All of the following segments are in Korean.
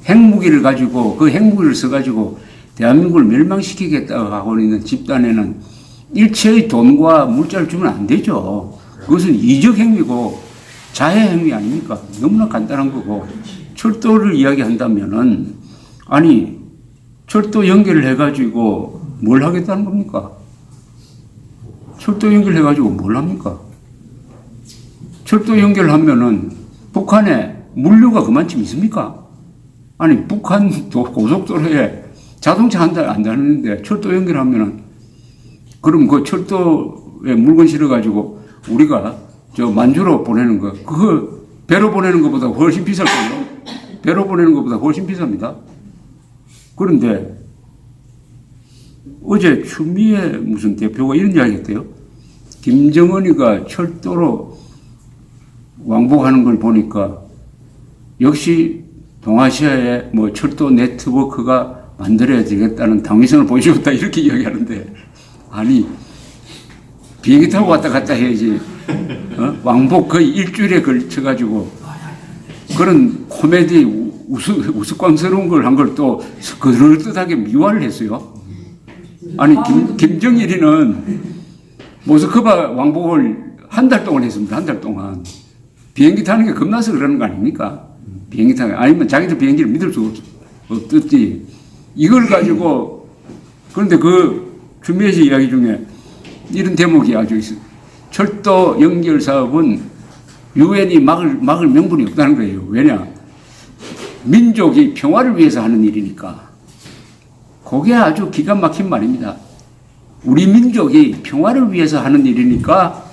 핵무기를 가지고 그 핵무기를 써가지고 대한민국을 멸망시키겠다고 하고 있는 집단에는 일체의 돈과 물자를 주면 안 되죠. 그것은 이적 행위고 자해 행위 아닙니까? 너무나 간단한 거고, 철도를 이야기한다면은 아니 철도 연결을 해가지고 뭘 하겠다는 겁니까? 철도 연결해가지고 뭘 합니까? 철도 연결하면은 북한에 물류가 그만큼 있습니까? 아니 북한 고속도로에 자동차 한 달 안 다니는데 철도 연결하면은 그럼 그 철도에 물건 실어가지고 우리가 저 만주로 보내는 거 그거 배로 보내는 것보다 훨씬 비쌀걸요? 배로 보내는 것보다 훨씬 비쌉니다. 그런데 어제 추미애 무슨 대표가 이런 이야기 했대요. 김정은이가 철도로 왕복하는 걸 보니까 역시 동아시아에 뭐 철도 네트워크가 만들어야 되겠다는 당위성을 보여주었다 이렇게 이야기하는데 아니 비행기 타고 왔다 갔다 해야지 왕복 거의 일주일에 걸쳐가지고 그런 코미디 우스꽝스러운 걸 한 걸 또 그럴듯하게 미화를 했어요. 아니 김정일이는 모스크바 왕복을 한 달 동안 했습니다. 한 달 동안 비행기 타는 게 겁나서 그러는 거 아닙니까? 비행기 타는 게 아니면 자기들 비행기를 믿을 수 없었지. 이걸 가지고 그런데 그 추미애 씨 이야기 중에 이런 대목이 아주 있어요. 철도 연결 사업은 유엔이 막을 명분이 없다는 거예요. 왜냐? 민족이 평화를 위해서 하는 일이니까. 그게 아주 기가 막힌 말입니다. 우리 민족이 평화를 위해서 하는 일이니까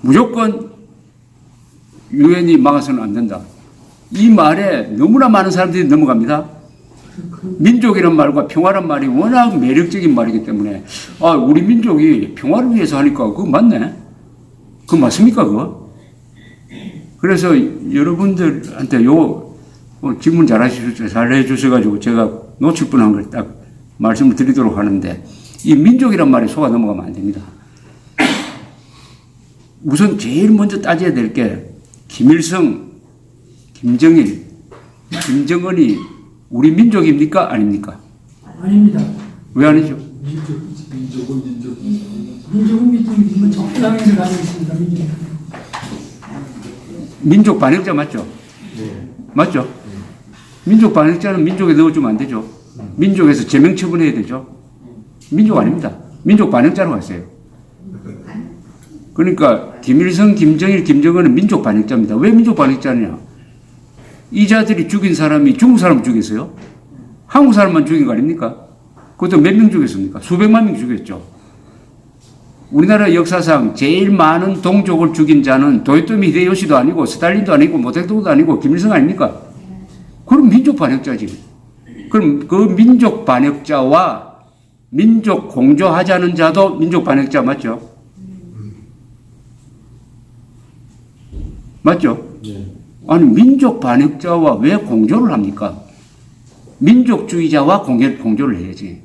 무조건 유엔이 막아서는 안 된다. 이 말에 너무나 많은 사람들이 넘어갑니다. 민족이란 말과 평화란 말이 워낙 매력적인 말이기 때문에 우리 민족이 평화를 위해서 하니까 그거 맞네. 그거 맞습니까 그거? 그래서 여러분들한테 질문 잘 해주셔가지고 제가 놓칠 뻔한 걸 딱 말씀을 드리도록 하는데 이 민족이란 말에 속아 넘어가면 안 됩니다. 우선 제일 먼저 따져야 될 게 김일성, 김정일, 김정은이 우리 민족입니까? 아닙니까? 아닙니다. 왜 아니죠? 민족은 민족이지만 적당해서 가고 있습니다. 민족 반역자 맞죠? 네. 맞죠? 네. 민족 반역자는 민족에 넣어주면 안 되죠. 민족에서 제명 처분해야 되죠. 민족 아닙니다. 민족 반역자로 갔어요. 그러니까 김일성, 김정일, 김정은은 민족 반역자입니다. 왜 민족 반역자냐? 이 자들이 죽인 사람이 중국 사람 죽였어요? 한국 사람만 죽인 거 아닙니까? 그것도 몇 명 죽였습니까? 수백만 명 죽였죠. 우리나라 역사상 제일 많은 동족을 죽인 자는 도요토미 히데요시도 아니고 스탈린도 아니고 모택동도 아니고 김일성 아닙니까? 그럼 민족 반역자지. 그럼 그 민족 반역자와 민족 공조하자는 자도 민족 반역자 맞죠? 맞죠? 네. 아니 민족 반역자와 왜 공조를 합니까? 민족주의자와 공조를 해야지.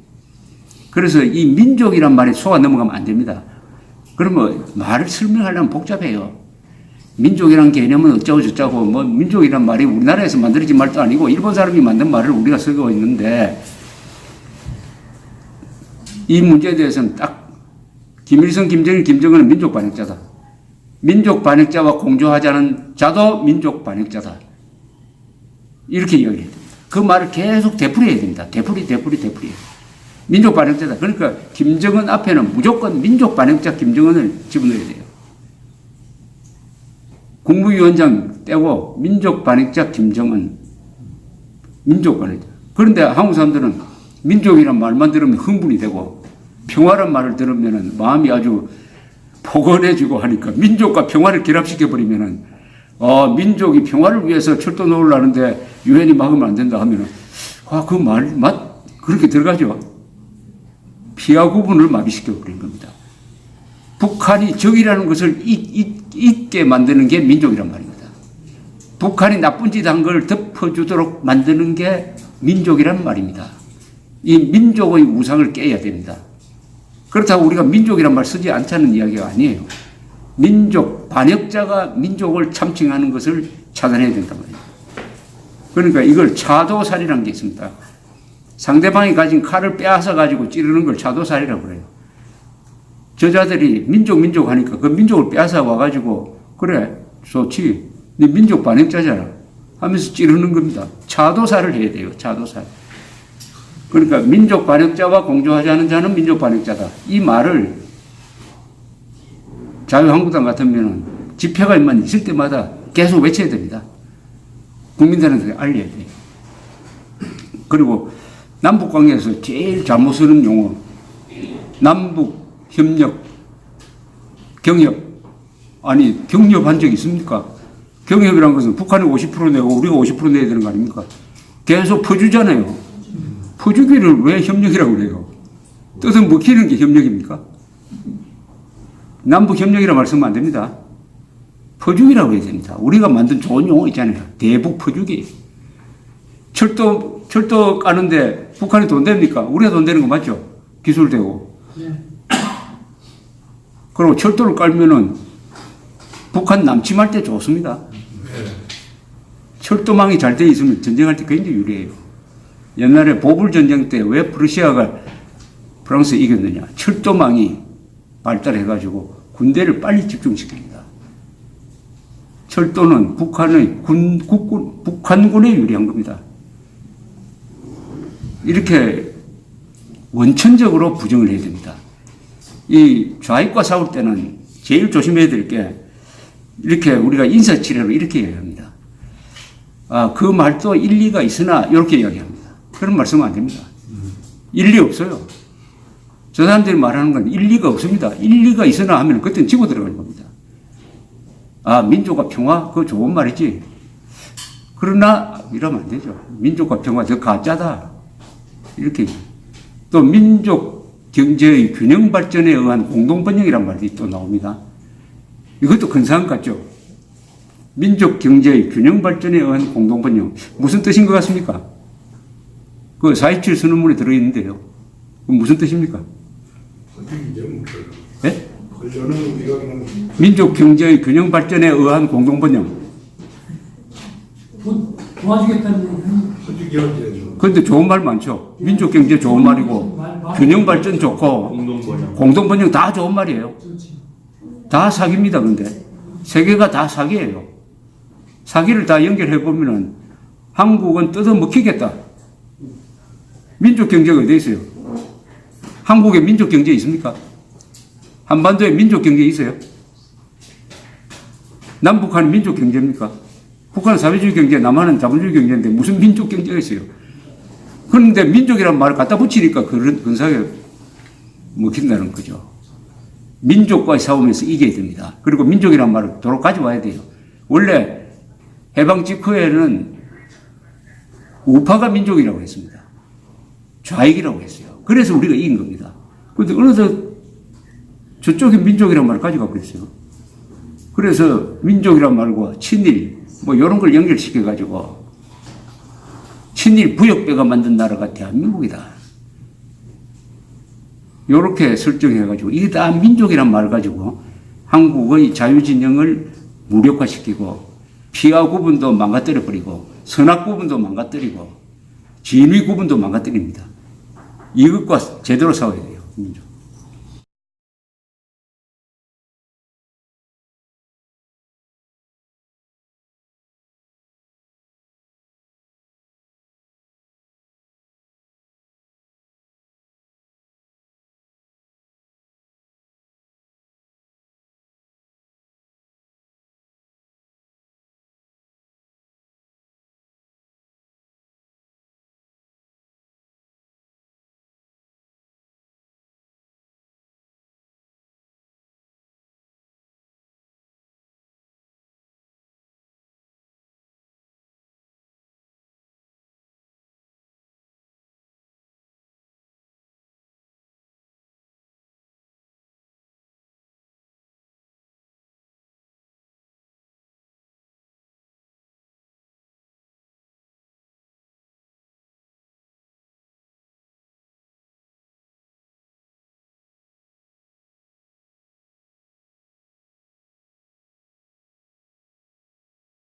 그래서 이 민족이란 말에 속아 넘어가면 안 됩니다. 그러면 말을 설명하려면 복잡해요. 민족이란 개념은 어쩌고 저쩌고 뭐 민족이란 말이 우리나라에서 만들어진 말도 아니고 일본 사람이 만든 말을 우리가 쓰고 있는데 이 문제에 대해서는 딱 김일성, 김정일, 김정은은 민족 반역자다. 민족 반역자와 공조하자는 자도 민족 반역자다. 이렇게 이야기해야 됩니다. 그 말을 계속 되풀이해야 됩니다. 되풀이. 민족 반역자다. 그러니까 김정은 앞에는 무조건 민족 반역자 김정은을 집어넣어야 돼요. 국무위원장 떼고 민족 반역자 김정은. 민족 반역자. 그런데 한국 사람들은 민족이란 말만 들으면 흥분이 되고 평화란 말을 들으면 마음이 아주 포근해지고 하니까 민족과 평화를 결합시켜버리면은 민족이 평화를 위해서 철도 놓으려는데 유엔이 막으면 안 된다 하면은 그 말 그렇게 들어가죠. 피하 구분을 마비시켜버린 겁니다. 북한이 적이라는 것을 잊게 만드는 게 민족이란 말입니다. 북한이 나쁜 짓 한 걸 덮어주도록 만드는 게 민족이란 말입니다. 이 민족의 우상을 깨야 됩니다. 그렇다고 우리가 민족이란 말 쓰지 않자는 이야기가 아니에요. 민족, 반역자가 민족을 참칭하는 것을 차단해야 된단 말이에요. 그러니까 이걸 차도살이라는 게 있습니다. 상대방이 가진 칼을 빼앗아 가지고 찌르는 걸 차도살이라고 그래요. 저자들이 민족 하니까 그 민족을 빼앗아 와가지고 그래 좋지 네 민족 반역자잖아 하면서 찌르는 겁니다. 차도살을 해야 돼요. 차도살. 그러니까 민족 반역자와 공조하지 않은 자는 민족 반역자다. 이 말을 자유한국당 같으면 집회가 있을 때마다 계속 외쳐야 됩니다. 국민들한테 알려야 돼요. 그리고 남북관계에서 제일 잘못 쓰는 용어 남북 협력, 경협. 아니, 경협한 적이 있습니까? 경협이라는 것은 북한이 50% 내고 우리가 50% 내야 되는 거 아닙니까? 계속 퍼주잖아요. 퍼주기를 왜 협력이라고 그래요? 뜻은 먹히는 게 협력입니까? 남북 협력이라 말씀하면 안 됩니다. 퍼주기라고 해야 됩니다. 우리가 만든 좋은 용어 있잖아요. 대북 퍼주기. 철도 까는데 북한이 돈 됩니까? 우리가 돈 되는 거 맞죠? 기술되고. 네. 그리고 철도를 깔면은 북한 남침할 때 좋습니다. 철도망이 잘 돼 있으면 전쟁할 때 굉장히 유리해요. 옛날에 보불 전쟁 때 왜 프러시아가 프랑스에 이겼느냐? 철도망이 발달해가지고 군대를 빨리 집중시킵니다. 철도는 북한의 북한군에 유리한 겁니다. 이렇게 원천적으로 부정을 해야 됩니다. 이 좌익과 싸울 때는 제일 조심해야 될 게 이렇게 우리가 인사치레로 이렇게 이야기합니다. 아, 그 말도 일리가 있으나 이렇게 이야기합니다. 그런 말씀은 안 됩니다. 일리 없어요. 저 사람들이 말하는 건 일리가 없습니다. 일리가 있으나 하면 그때는 집어 들어가는 겁니다. 아, 민족과 평화? 그거 좋은 말이지. 그러나 이러면 안 되죠. 민족과 평화 더 가짜다. 이렇게. 또 민족 경제의 균형 발전에 의한 공동번영이라는 말이 또 나옵니다. 이것도 근사한 것 같죠? 민족 경제의 균형 발전에 의한 공동번영. 무슨 뜻인 것 같습니까? 그 4.27 선언문에 들어있는데요. 그건 무슨 뜻입니까? 네? 민족 경제의 균형 발전에 의한 공동번영. 도와주겠다는 얘기는. 그런데 좋은 말 많죠. 민족 경제 좋은 말이고, 균형 발전 좋고, 공동번영 다 좋은 말이에요. 다 사기입니다, 근데. 세계가 다 사기예요. 사기를 다 연결해보면은 한국은 뜯어먹히겠다. 민족 경제가 어디 있어요? 한국에 민족 경제 있습니까? 한반도에 민족 경제 있어요? 남북한은 민족 경제입니까? 북한은 사회주의 경제, 남한은 자본주의 경제인데 무슨 민족 경제가 있어요? 그런데 민족이라는 말을 갖다 붙이니까 그런 근사하게 먹힌다는 거죠. 민족과의 싸움에서 이겨야 됩니다. 그리고 민족이라는 말을 도로 가져와야 돼요. 원래 해방 직후에는 우파가 민족이라고 했습니다. 좌익이라고 했어요. 그래서 우리가 이긴 겁니다. 그런데 어느새 저쪽에 민족이라는 말을 가져가고 그랬어요. 그래서 민족이란 말과 친일, 뭐 이런 걸 연결시켜가지고 친일 부역배가 만든 나라가 대한민국이다. 이렇게 설정해가지고 이게 다 민족이란 말을 가지고 한국의 자유진영을 무력화시키고 피하 구분도 망가뜨려버리고 선악 구분도 망가뜨리고 진위 구분도 망가뜨립니다. 이것과 제대로 싸워야 돼요. 민족.